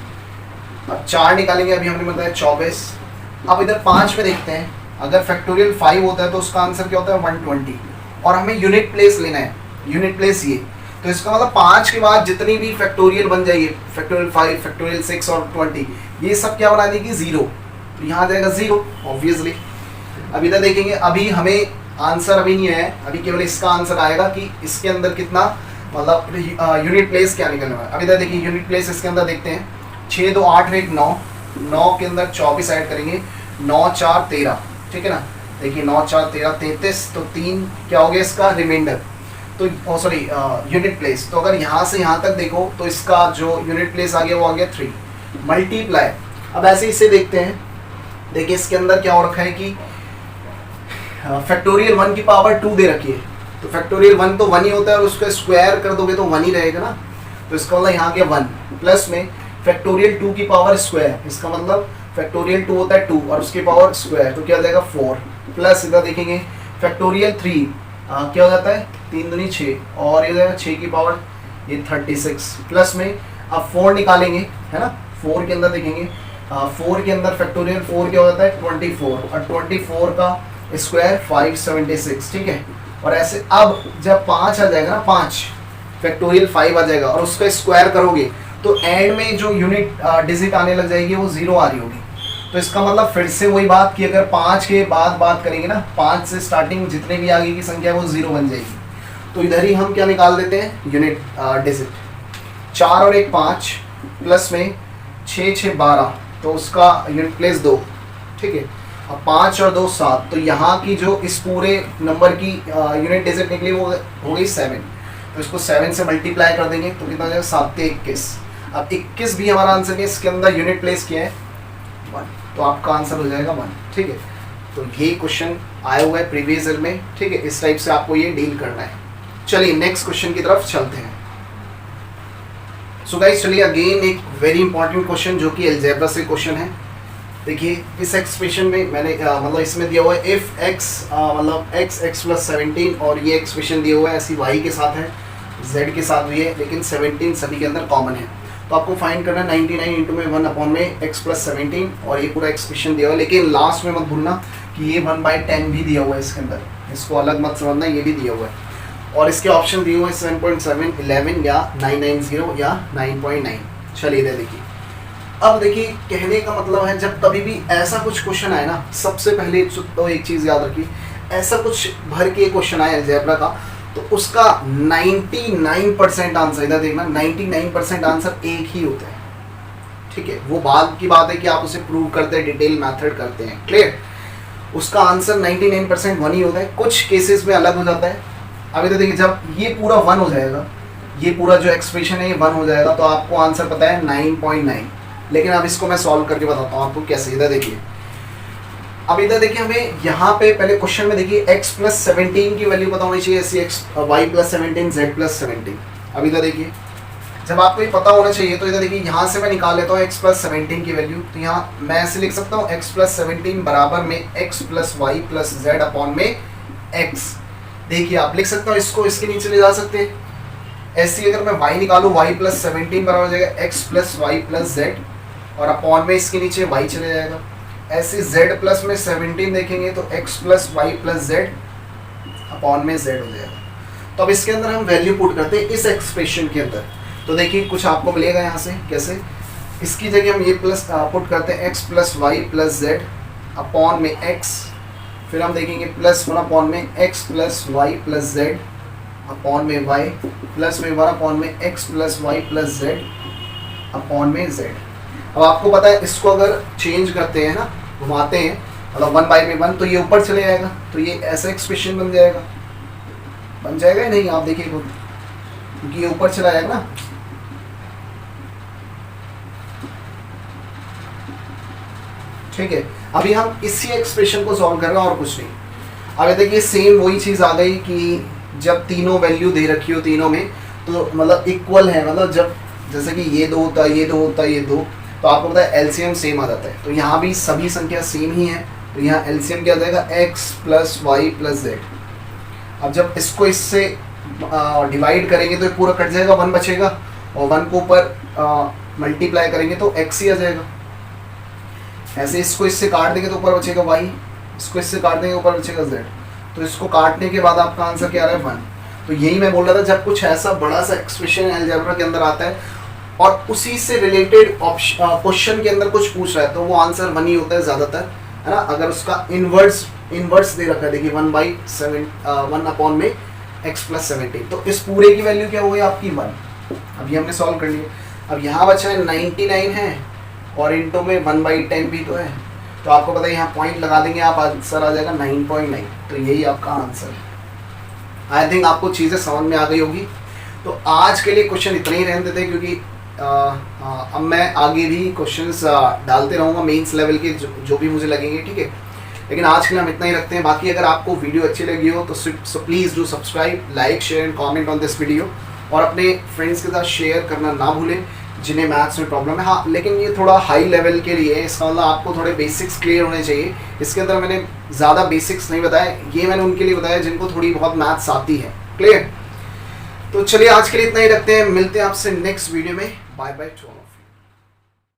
अब 4 निकालेंगे, अभी हमने बताया 24। अब इधर 5 में देखते हैं, अगर फैक्टोरियल 5 होता है तो उसका आंसर क्या होता है 120 और हमें यूनिट प्लेस लेना है, यूनिट प्लेस ये। तो इसका मतलब 5 के बाद जितनी भी फैक्टोरियल बन जाइए, फैक्टोरियल 5, फैक्टोरियल 6 और 20, ये सब क्या बना देगी 0। तो यहाँ आ जाएगा 0 ऑब्वियसली। अब इधर देखेंगे, अभी हमें आंसर अभी नहीं है, अभी केवल इसका आंसर आएगा कि इसके अंदर कितना मतलब यूनिट प्लेस क्या निकलने वाला है। अब इधर देखिए यूनिट प्लेस इसके अंदर देखते हैं, 6 2 8 1 9, 9 के अंदर 24 ऐड करेंगे, 9 4 13, ठीक है ना। देखिए 9 4 13 33, तो 3 क्या हो गया इसका रिमाइंडर, तो सॉरी यूनिट प्लेस। तो अगर यहाँ से यहाँ तक देखो तो इसका जो यूनिट प्लेस आ गया वो आ गया 3 मल्टीप्लाई। अब ऐसे इसे देखते हैं, देखिए इसके अंदर क्या हो रखा है कि फैक्टोरियल 1 की पावर 2 दे रखी है, तो फैक्टोरियल 1 तो 1 ही होता है और उसका स्क्वायर कर दोगे तो 1 ही रहेगा ना। तो इसका मतलब यहाँ गया 1, प्लस में फैक्टोरियल 2 की पावर स्क्वायर, इसका मतलब फैक्टोरियल 2 होता है 2 और उसकी पावर स्क्वायर, तो क्या हो जाएगा 4। प्लस इधर देखेंगे फैक्टोरियल 3 क्या हो जाता है 3 दूनी 6 और ये जाएगा 6 की पावर ये 36। प्लस में अब 4 निकालेंगे, है ना। 4 के अंदर देखेंगे, 4 के अंदर फैक्टोरियल 4 क्या हो जाता है 24 और 24 का स्क्वायर 576, ठीक है। और ऐसे अब जब 5 आ जाएगा ना, 5 फैक्टोरियल 5 आ जाएगा और उसका स्क्वायर करोगे तो एंड में जो यूनिट डिजिट आने लग जाएगी वो 0 आ रही होगी। तो इसका मतलब फिर से वही बात कि अगर 5 के बाद बात करेंगे ना, 5 से स्टार्टिंग जितने भी आगे की संख्या वो 0 बन जाएगी। तो इधर ही हम क्या निकाल देते हैं यूनिट डिजिट, 4 और 1 5, प्लस में 6 6 12, तो उसका यूनिट प्लेस 2, ठीक है। अब 5 और 2 7, तो यहाँ की जो इस पूरे नंबर की यूनिट डिजिट निकली वो हो गई 7। तो इसको 7 से मल्टीप्लाई कर देंगे तो कितना हो जाएगा 7 के 21। अब 21 भी हमारा आंसर है, इसके अंदर यूनिट प्लेस किया है 1, तो आपका आंसर हो जाएगा 1, ठीक है। तो ये क्वेश्चन आया हुआ है प्रीवियस ईयर में, ठीक है। इस टाइप से आपको ये डील करना है। चलिए नेक्स्ट क्वेश्चन की तरफ चलते हैं। सो गाइस चलिए अगेन एक वेरी इंपॉर्टेंट क्वेश्चन जो कि अलजेब्रा से क्वेश्चन है। देखिए इस एक्सप्रेशन में मैंने मतलब इसमें दिया हुआ है इफ x मतलब x प्लस 17 और ये एक्सप्रेशन दिया हुआ है ऐसी y के साथ है, z के साथ भी है, लेकिन 17 सभी के अंदर कॉमन है। तो आपको फाइंड करना है 99 इंटू में 1 अपॉन में x प्लस 17 और ये पूरा एक्सप्रेशन दिया हुआ है। लेकिन लास्ट में मत भूलना कि ये 1/10 भी दिया हुआ है इसके अंदर, इसको अलग मत समझना, ये भी दिया हुआ है। और इसके ऑप्शन दिए हुए हैं 7.7, 11 या 990 या 9.9। चलिए इधर देखिए, अब देखिए कहने का मतलब है जब कभी भी ऐसा कुछ क्वेश्चन आए ना, सबसे पहले तो एक चीज़ याद रखिए, ऐसा कुछ भर के क्वेश्चन आए अलजेब्रा का तो उसका 99% आंसर, इधर देखना 99% आंसर एक ही होता है, ठीक है। वो बाद की बात है कि आप उसे प्रूव करते हैं, डिटेल मेथड करते हैं, क्लियर। उसका आंसर 99% 1 ही होता है, कुछ केसेस में अलग हो जाता है। अब इधर देखिए जब ये पूरा 1 हो जाएगा, ये पूरा जो एक्सप्रेशन है ये 1 हो जाएगा तो आपको आंसर पता है 9.9। लेकिन अब इसको मैं सॉल्व करके बताता हूँ आपको कैसे। इधर देखिए, अब इधर देखिए हमें यहाँ पे पहले क्वेश्चन में देखिए x प्लस 17 की वैल्यू पता होनी चाहिए, ऐसी y प्लस 17 z प्लस 17। अब इधर देखिए जब आपको ये पता होना चाहिए तो इधर देखिए यहाँ से मैं निकाल लेता हूँ x प्लस 17 की वैल्यू। तो यहाँ मैं ऐसे लिख सकता हूँ x प्लस 17 बराबर में x plus Y plus Z upon में x। देखिए आप लिख सकते हो इसको, इसके नीचे ले जा सकते हैं। ऐसे अगर मैं y निकालूँ y प्लस 17 बराबर हो जाएगा x plus Y plus Z और अपॉन में इसके नीचे y चले जाएगा। ऐसे z प्लस में 17 देखेंगे तो x plus Y plus Z upon में z हो जाएगा। तो अब इसके अंदर हम वैल्यू पुट करते हैं इस एक्सप्रेशन के अंदर। तो देखिए कुछ आपको मिलेगा यहाँ से, कैसे, इसकी जगह हम ये प्लस पुट करते हैं x plus Y plus Z upon में x, फिर हम देखेंगे प्लस 1 अपॉन में x plus Y plus Z upon में y प्लस में 1 अपॉन में x plus Y plus Z upon में z। अब आपको पता है इसको अगर चेंज करते हैं ना, घुमाते हैं, मतलब 1 बाई में 1 तो ये ऊपर चले जाएगा, तो ये ऐसा एक्सप्रेशन बन जाएगा या नहीं, आप देखिए क्योंकि ये ऊपर चला जाएगा ना। ठीक है, अभी हम इसी एक्सप्रेशन को सॉल्व कर रहे हैं और कुछ नहीं। अब देखिए सेम वही चीज आ गई कि जब तीनों वैल्यू दे रखी हो तीनों में तो मतलब इक्वल है, मतलब जब जैसे कि ये 2 होता है, ये 2 होता है, ये 2, तो आपको पता है एलसीएम सेम आ जाता है। तो यहाँ भी सभी संख्या सेम ही है, तो यहाँ एलसीएम क्या आ जाएगा x plus Y plus Z. अब जब इसको इससे डिवाइड करेंगे तो पूरा कट जाएगा, 1 बचेगा और 1 को ऊपर मल्टीप्लाई करेंगे तो x ही आ जाएगा। ऐसे इसको इससे काट देंगे तो ऊपर बचेगा y, इसको इससे काट देंगे ऊपर बचेगा z। तो इसको काटने के बाद आपका आंसर क्या आ रहा है 1। तो यही मैं बोल रहा था, जब कुछ ऐसा बड़ा सा एक्सप्रेशन अलजेब्रा के अंदर आता है और उसी से रिलेटेड क्वेश्चन के अंदर कुछ पूछ रहा है तो वो आंसर 1 ही होता है ज़्यादातर, है ना। अगर उसका इनवर्स दे रखा है, देखिए 1 अपॉन में x प्लस 17, तो इस पूरे की वैल्यू क्या हो गई आपकी 1। अभी हमने सॉल्व कर लिया। अब यहाँ बचा है 99 है और इंटू में 1/10 भी तो है, तो आपको पता है यहाँ पॉइंट लगा देंगे आप, आंसर आ जाएगा 9.9। तो यही आपका आंसर है। आई थिंक आपको चीज़ें समझ में आ गई होगी। तो आज के लिए क्वेश्चन इतने ही रहने देते हैं, क्योंकि अब मैं आगे भी क्वेश्चंस डालते रहूँगा मेंस लेवल के जो भी मुझे लगेंगे, ठीक है। लेकिन आज के लिए हम इतना ही रखते हैं। बाकी अगर आपको वीडियो अच्छी लगी हो तो please do subscribe, like, share and comment on this video, और अपने फ्रेंड्स के साथ शेयर करना ना भूलें जिन्हें मैथ्स में प्रॉब्लम है। हाँ, लेकिन ये थोड़ा हाई लेवल के लिए है, इसका मतलब आपको थोड़े बेसिक्स क्लियर होने चाहिए। इसके अंदर मैंने ज़्यादा बेसिक्स नहीं बताया, ये मैंने उनके लिए बताया जिनको थोड़ी बहुत मैथ्स आती है। क्लियर? तो चलिए आज के लिए इतना ही रखते हैं, मिलते हैं आपसे नेक्स्ट वीडियो में। Bye bye.